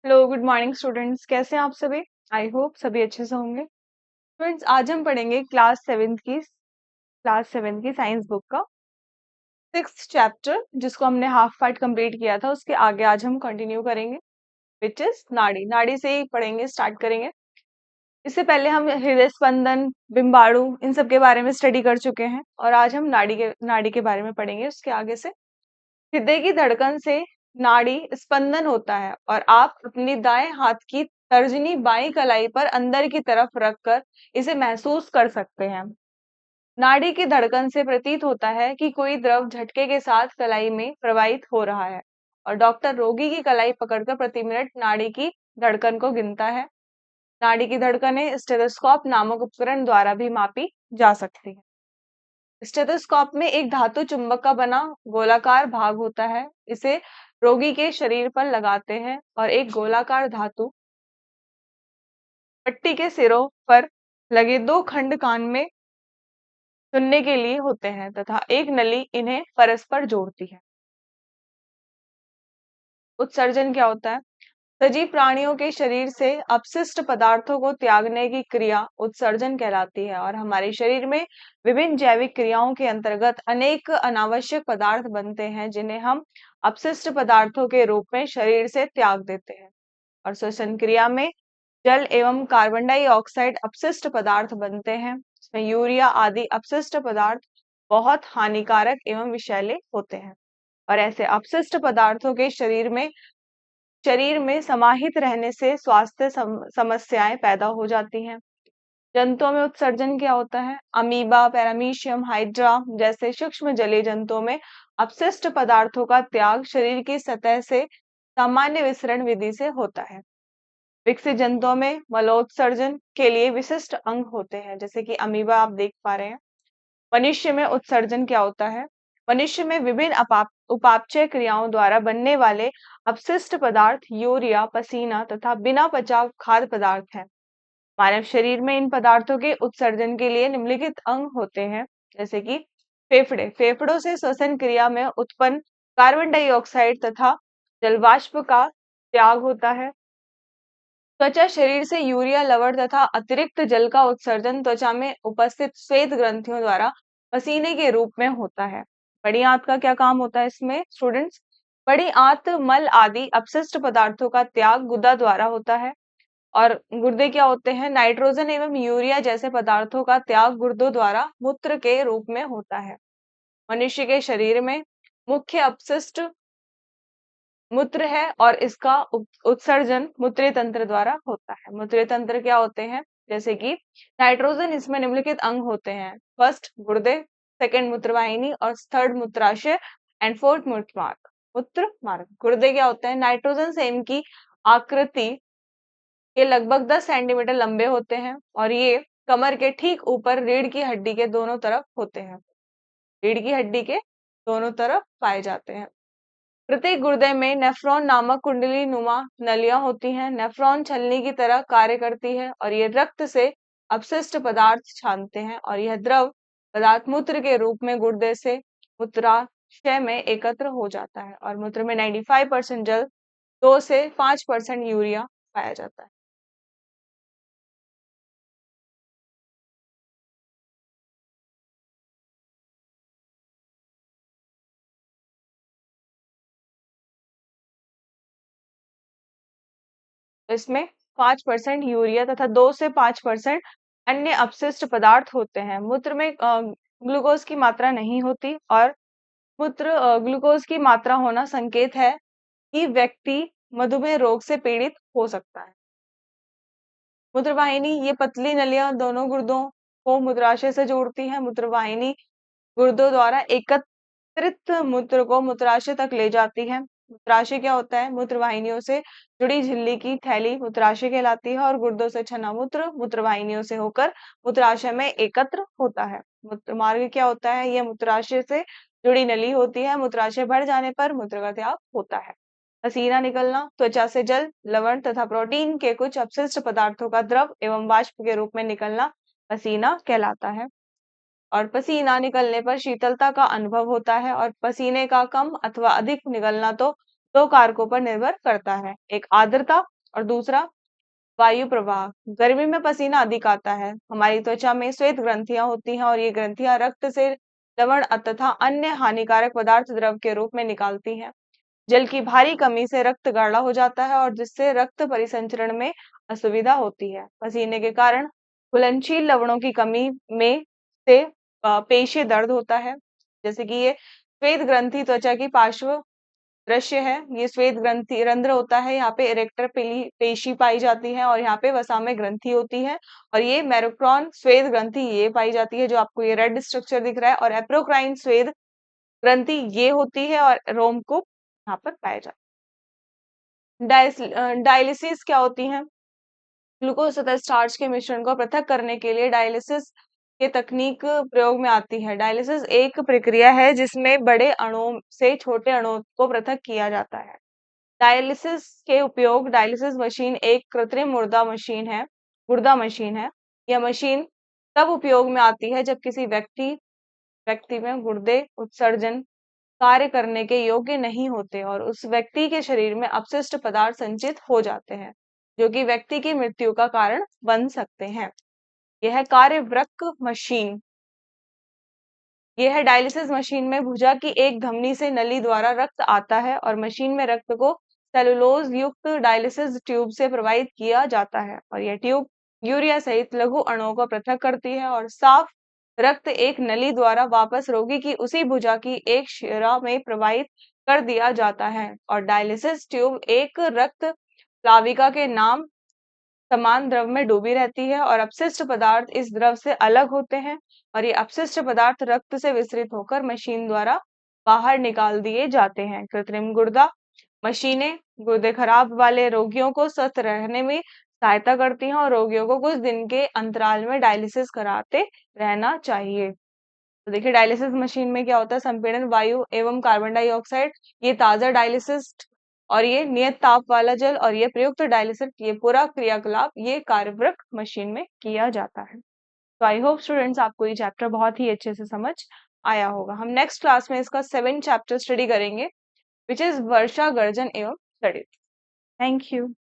Hello good morning students, कैसे हैं आप सभी। आई होप सभी अच्छे से होंगे। स्टूडेंट्स, आज हम पढ़ेंगे क्लास सेवेंथ की साइंस बुक का सिक्स्थ चैप्टर, जिसको हमने हाफ पार्ट कंप्लीट किया था। उसके आगे आज हम कंटिन्यू करेंगे, विच इज नाड़ी। नाड़ी से ही पढ़ेंगे, स्टार्ट करेंगे। इससे पहले हम हृदय स्पंदन, बिम्बाणु, इन सब के बारे में स्टडी कर चुके हैं और आज हम नाड़ी के बारे में पढ़ेंगे उसके आगे से। हृदय की धड़कन से नाड़ी स्पंदन होता है और आप अपनी दाएं हाथ की तर्जनी बाईं कलाई पर अंदर की तरफ रखकर इसे महसूस कर सकते हैं। नाड़ी की धड़कन से प्रतीत होता है कि कोई द्रव झटके के साथ कलाई में प्रवाहित हो रहा है और डॉक्टर रोगी की कलाई पकड़कर प्रति मिनट नाड़ी की धड़कन को गिनता है। नाड़ी की धड़कनें स्टेथोस्कोप नामक उपकरण द्वारा भी मापी जा सकती है। स्टेथोस्कोप में एक धातु चुंबक का बना गोलाकार भाग होता है। इसे रोगी के शरीर पर लगाते हैं और एक गोलाकार धातु पट्टी के सिरों पर लगे दो खंड कान में सुनने के लिए होते हैं तथा एक नली इन्हें परस्पर जोड़ती है। उत्सर्जन क्या होता है? सजीव प्राणियों के शरीर से अपशिष्ट पदार्थों को त्यागने की क्रिया उत्सर्जन कहलाती है और हमारे शरीर में विभिन्न जैविक क्रियाओं के अंतर्गत अनेक अनावश्यक पदार्थ बनते हैं, जिन्हें हम अपशिष्ट पदार्थों के रूप में शरीर से त्याग देते हैं। और श्वसन क्रिया में जल एवं कार्बन डाइऑक्साइड अपशिष्ट पदार्थ बनते हैं। इसमें यूरिया आदि अपशिष्ट पदार्थ बहुत हानिकारक एवं विषैले होते हैं और ऐसे अपशिष्ट पदार्थों के शरीर में समाहित रहने से स्वास्थ्य समस्याएं पैदा हो जाती हैं। जंतुओं में उत्सर्जन क्या होता है? अमीबा, पैरामीशियम, हाइड्रा जैसे सूक्ष्म जलीय जंतुओं में अपशिष्ट पदार्थों का त्याग शरीर की सतह से सामान्य विसरण विधि से होता है। विकसित जंतुओं में मलोत्सर्जन के लिए विशिष्ट अंग होते हैं, जैसे कि अमीबा आप देख पा रहे हैं। मनुष्य में उत्सर्जन क्या होता है? मनुष्य में विभिन्न उपापचय क्रियाओं द्वारा बनने वाले अपशिष्ट पदार्थ यूरिया, पसीना तथा बिना पचाव खाद्य पदार्थ हैं। मानव शरीर में इन पदार्थों के उत्सर्जन के लिए निम्नलिखित अंग होते हैं, जैसे कि फेफड़े। फेफड़ों से श्वसन क्रिया में उत्पन्न कार्बन डाइऑक्साइड तथा जलवाष्प का त्याग होता है। त्वचा शरीर से यूरिया, लवण तथा अतिरिक्त जल का उत्सर्जन त्वचा में उपस्थित श्वेत ग्रंथियों द्वारा पसीने के रूप में होता है। बड़ी आंत का क्या काम होता है इसमें स्टूडेंट्स? बड़ी आंत मल आदि अपशिष्ट पदार्थों का त्याग गुदा द्वारा होता है। और गुर्दे क्या होते हैं? नाइट्रोजन एवं यूरिया जैसे पदार्थों का त्याग गुर्दों द्वारा मूत्र के रूप में होता है। मनुष्य के शरीर में मुख्य अपशिष्ट मूत्र है और इसका उत्सर्जन मूत्रीय तंत्र द्वारा होता है। मूत्रीय तंत्र क्या होते हैं? जैसे कि नाइट्रोजन, इसमें निम्नलिखित अंग होते हैं। फर्स्ट गुर्दे, सेकंड मूत्रवाहिनी और थर्ड मूत्राशय एंड फोर्थ मूत्र मार्ग। गुर्दे क्या होते हैं? नाइट्रोजन से इनकी आकृति के लगभग 10 सेंटीमीटर लंबे होते हैं और ये कमर के ठीक ऊपर रीढ़ की हड्डी के दोनों तरफ होते हैं। रीढ़ की हड्डी के दोनों तरफ पाए जाते हैं। प्रत्येक गुर्दे में नेफ्रॉन नामक कुंडली नुमा नलियां होती हैं। नेफ्रॉन छलनी की तरह कार्य करती है और ये रक्त से अपशिष्ट पदार्थ छानते हैं और यह द्रव पदार्थ मूत्र के रूप में गुर्दे से मूत्राशय में एकत्र हो जाता है और मूत्र में 95% जल, 2 से 5% यूरिया पाया जाता है। इसमें 5% यूरिया तथा 2 से 5% अन्य अपशिष्ट पदार्थ होते हैं। मूत्र में ग्लूकोज की मात्रा नहीं होती और मूत्र ग्लूकोज की मात्रा होना संकेत है कि व्यक्ति मधुमेह रोग से पीड़ित हो सकता है। मूत्रवाहिनी, ये पतली नलियां दोनों गुर्दों को मूत्राशय से जोड़ती है। मूत्रवाहिनी गुर्दों द्वारा एकत्रित मूत्र को मूत्राशय तक ले जाती है। मूत्राशय क्या होता है? मूत्रवाहिनियों से जुड़ी झिल्ली की थैली मूत्राशय कहलाती है और गुर्दों से छना मूत्र मूत्रवाहिनियों से होकर मूत्राशय में एकत्र होता है। मूत्र मार्ग क्या होता है? यह मूत्राशय से जुड़ी नली होती है। मूत्राशय भर जाने पर मूत्र का त्याग होता है। पसीना निकलना, त्वचा से जल, लवण तथा प्रोटीन के कुछ अपशिष्ट पदार्थों का द्रव एवं वाष्प के रूप में निकलना पसीना कहलाता है। और पसीना निकलने पर शीतलता का अनुभव होता है और पसीने का कम अथवा अधिक निकलना तो दो कारकों पर निर्भर करता है, एक आर्द्रता और दूसरा वायु प्रवाह। गर्मी में पसीना अधिक आता है, हमारी त्वचा में श्वेत ग्रंथियां होती हैं और ये ग्रंथियां रक्त से लवण तथा अन्य हानिकारक पदार्थ द्रव के रूप में निकालती हैं। जल की भारी कमी से रक्त गाढ़ा हो जाता है और जिससे रक्त परिसंचरण में असुविधा होती है। पसीने के कारण घुलनशील लवणों की कमी में से पेशीय दर्द होता है। जैसे कि ये श्वेत ग्रंथि त्वचा की पार्श्व दृश्य है। ये श्वेत ग्रंथि रंध्र होता है, यहाँ पे इरेक्टर पेशी पाई जाती है और यहाँ पे वसा में ग्रंथि होती है। और ये मेरोक्राइन श्वेत ग्रंथि ये पाई जाती है, जो आपको ये रेड स्ट्रक्चर दिख रहा है। और एप्रोक्राइन श्वेत ग्रंथि ये होती है और रोमकूप यहाँ पर पाया जाता है। डायलिसिस क्या होती है? ग्लूकोज तथा स्टार्च के मिश्रण को पृथक करने के लिए डायलिसिस के तकनीक प्रयोग में आती है। डायलिसिस एक प्रक्रिया है जिसमें बड़े अणुओं से छोटे अणुओं को पृथक किया जाता है। डायलिसिस के उपयोग डायलिसिस मशीन एक कृत्रिम गुर्दा मशीन है। यह मशीन तब उपयोग में आती है जब किसी व्यक्ति में गुर्दे उत्सर्जन कार्य करने के योग्य नहीं होते और उस व्यक्ति के शरीर में अपशिष्ट पदार्थ संचित हो जाते हैं, जो कि व्यक्ति की मृत्यु का कारण बन सकते हैं। यह कार्यवृक्क मशीन यह डायलिसिस मशीन में भुजा की एक धमनी से नली द्वारा रक्त आता है और मशीन में रक्त को सेलुलोज युक्त डायलिसिस ट्यूब से प्रवाहित किया जाता है और यह ट्यूब यूरिया सहित लघु अणुओं को पृथक करती है और साफ रक्त एक नली द्वारा वापस रोगी की उसी भुजा की एक शिरा में प्रवाहित कर दिया जाता है। और डायलिसिस ट्यूब एक रक्त प्लाविका के नाम समान द्रव में डूबी रहती है और अपशिष्ट पदार्थ इस द्रव से अलग होते हैं और ये अपशिष्ट पदार्थ रक्त से विसरित होकर मशीन द्वारा बाहर निकाल दिए जाते हैं। कृत्रिम गुर्दा मशीनें गुर्दे खराब वाले रोगियों को स्वस्थ रहने में सहायता करती हैं और रोगियों को कुछ दिन के अंतराल में डायलिसिस कराते रहना चाहिए। तो देखिए डायलिसिस मशीन में क्या होता है, संपीड़न वायु एवं कार्बन डाइऑक्साइड, ये ताजा डायलिसिस और ये नियत ताप वाला जल और ये प्रयुक्त डायलिसिस, ये पूरा क्रियाकलाप ये कार्यवृक्क मशीन में किया जाता है। तो आई होप स्टूडेंट्स आपको ये चैप्टर बहुत ही अच्छे से समझ आया होगा। हम नेक्स्ट क्लास में इसका 7 चैप्टर स्टडी करेंगे, विच इज वर्षा गर्जन एवं स्टडीज। Thank you.